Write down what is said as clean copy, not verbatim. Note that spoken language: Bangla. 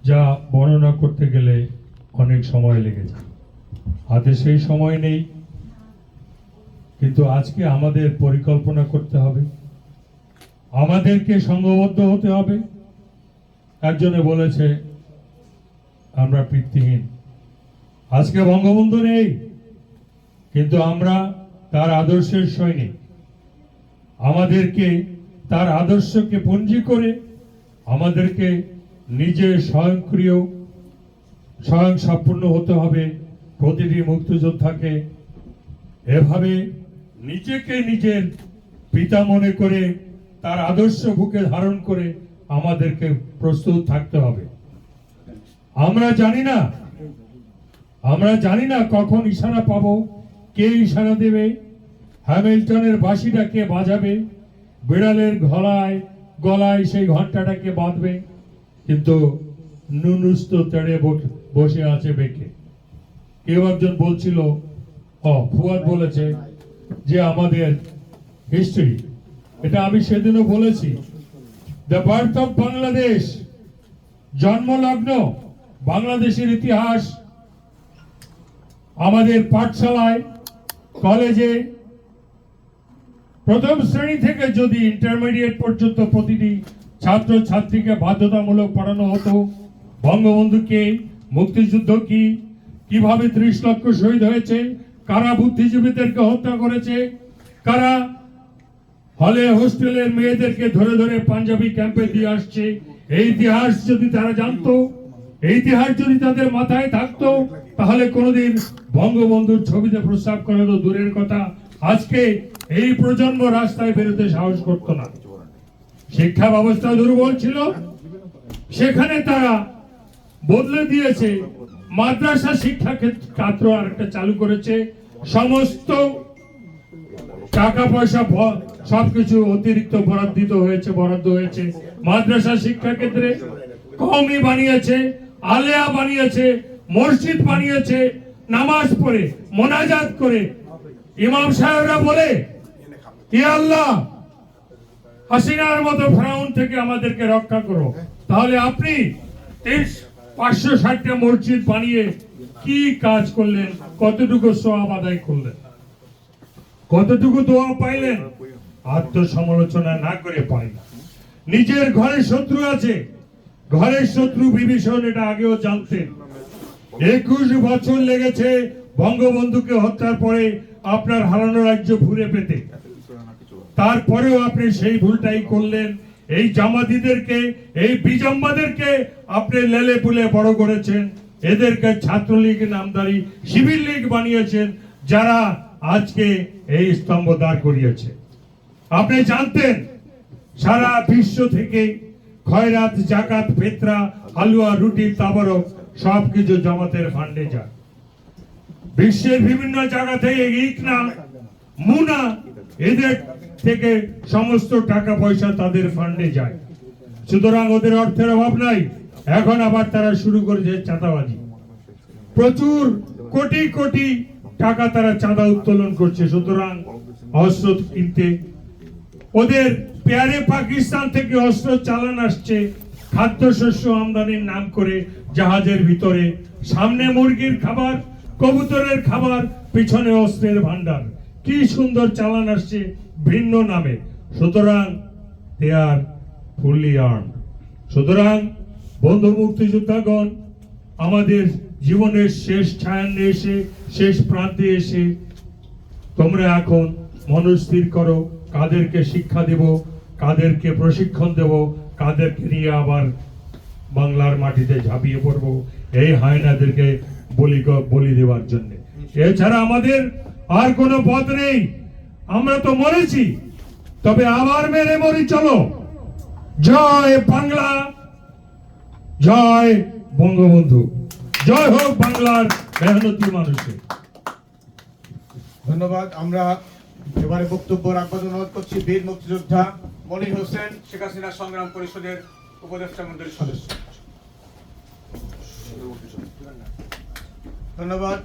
যা বর্ণনা করতে গেলে অনেক সময় লেগে যায়, হাতে সেই সময় নেই। কিন্তু আজকে আমাদের পরিকল্পনা করতে হবে, আমাদেরকে সংঘবদ্ধ হতে হবে। একজনে বলেছে আমরা পিতৃহীন, আজকে বঙ্গবন্ধু নেই, কিন্তু আমরা তার আদর্শের সৈনিক। আমাদেরকে তার আদর্শকে পুঞ্জি করে আমাদেরকে নিজে স্বয়ংক্রিয় স্বয়ং সম্পূর্ণ হতে হবে। প্রতিটি মুক্তিযোদ্ধাকে এভাবে নিজেকে নিজের পিতা মনে করে তার আদর্শ বুকে ধারণ করে আমাদেরকে প্রস্তুত থাকতে হবে। আমরা জানি না কখন ইশারা পাবো, কে ইশারা দেবে, হ্যামিল্টনের বাঁশিটা কে বাজাবে, বিড়ালের গলায় সেই ঘন্টাটাকে বাঁধবে। কিন্তু নুনুস্ত তেড়ে বসে আছে বেঁকে। কেউ একজন বলছিল, ফুয়াদ বলেছে যে আমাদের হিস্ট্রি, এটা আমি সেদিনও বলেছি, দ্য বার্থ অফ বাংলাদেশ, জন্মলগ্ন বাংলাদেশের ইতিহাস আমাদের পাঠশালায়, কলেজে প্রথম শ্রেণী থেকে যদি ইন্টারমিডিয়েট পর্যন্ত প্রতিটি ছাত্র ছাত্রীকে বাধ্যতামূলক পড়ানো হতো বঙ্গবন্ধু কে, মুক্তিযুদ্ধ কি, কিভাবে 30 লক্ষ শহীদ হয়েছে, কারা বুদ্ধিজীবীদেরকে হত্যা করেছে, কারা হলে হোস্টেলের মেয়েদেরকে ধরে ধরে পাঞ্জাবি ক্যাম্পে দিয়ে আসছে, এই ইতিহাস যদি তারা জানতো, এই ইতিহাস যদি তাদের মাথায় থাকতো, তাহলে কোনোদিন বঙ্গবন্ধুর ছবিতে প্রস্তাব করা তো দূরের কথা, আজকে এই প্রজন্ম রাস্তায় বেরোতে সাহস করতো না। শিক্ষা ব্যবস্থা দুর্বল ছিল, সেখানে তারা বদলে দিয়েছে, মাদ্রাসা শিক্ষা ক্ষেত্র আরেকটা চালু করেছে, সমস্ত টাকা পয়সা সবকিছু অতিরিক্ত বরাদ্দ হয়েছে মাদ্রাসা শিক্ষা ক্ষেত্রে। কওমি বানিয়েছে, আলেয়া বানিয়েছে, মসজিদ বানিয়েছে, নামাজ পড়ে মোনাজাত করে ইমাম সাহেবরা বলে, ইয়া আল্লাহ, হাসিনার মতো ফেরাউন থেকে আমাদেরকে রক্ষা করো। তাহলে আপনি 560টা মসজিদ বানিয়ে কি কাজ করলেন? কতটুকু সওয়াব আদায় করলেন? কতটুকু দোয়া পাইলেন? আত্মসমালোচনা না করে পাই না। নিজের ঘরে শত্রু আছে, ঘরের শত্রু বিভীষণ, এটা আগেও জানতেন। 21 বছর লেগেছে বঙ্গবন্ধুকে হত্যার পরে আপনার হারানো রাজ্য ফিরে পেতে। তারপরেও আপনি সেই ভুলটাই করলেন। এই জামাতিদেরকে, এই বিজম্বাদেরকে আপনি লেলে পুলে বড় করেছেন, এদেরকে ছাত্রলীগ নামদারি শিবির লীগ বানিয়েছেন, যারা আজকে এই স্তম্ভ দাঁড় করিয়েছে। আপনি জানতেন সারা বিশ্ব থেকে খয়রাত, জাকাত, ফিতরা, হালুয়া, রুটি, তাবারক সবকিছু জামাতের ফান্ডে যায়। বিশ্বের বিভিন্ন জায়গা থেকে ইকনা, মুনা, এদের থেকে সমস্ত টাকা পয়সা তাদের ফান্ডে যায়। সুতরাং ওদের অর্থের অভাব নাই। এখন আবার তারা শুরু করেছে চাঁদাবাজি, প্রচুর কোটি কোটি টাকা তারা চাঁদা উত্তোলন করছে। সুতরাং অস্ত্র কিনতে ওদের পেয়ারে পাকিস্তান থেকে অস্ত্র চালান আসছে, খাদ্যশস্য আমদানির নাম করে জাহাজের ভিতরে, সামনে মুরগির খাবার, কবুতরের খাবার, পিছনে অস্ত্রের ভান্ডার। কি সুন্দর চালান আসছে ভিন্ন নামে। সুতরাং দে আর ফুললি আর্মড। সুতরাং বন্ধু মুক্তিযোদ্ধাগণ, আমাদের জীবনের শেষ ছায়ান্নে এসে, শেষ প্রান্তে এসে তোমরা এখন মনস্থির করো, কাদেরকে শিক্ষা দেব, কাদেরকে প্রশিক্ষণ দেব, কাদেরকে নিয়ে আবার বাংলার মাটিতে ঝাঁপিয়ে পড়ব এই হায়নাদেরকে বলি দেওয়ার জন্য। এছাড়া আমাদের আর কোনো পথ নেই। আমরা তো মরেছি, তবে আবার মেরে মরি চলো। জয় বাংলা, জয় বঙ্গবন্ধু, জয় হোক বাংলার মেহনতি মানুষের। ধন্যবাদ। আমরা এবারে বক্তব্য রাখবার অনুরোধ করছি বীর মুক্তিযোদ্ধা মনির হোসেন, শেখ হাসিনা সংগ্রাম পরিষদের উপদেষ্টা মন্ডলীর সদস্য। ধন্যবাদ।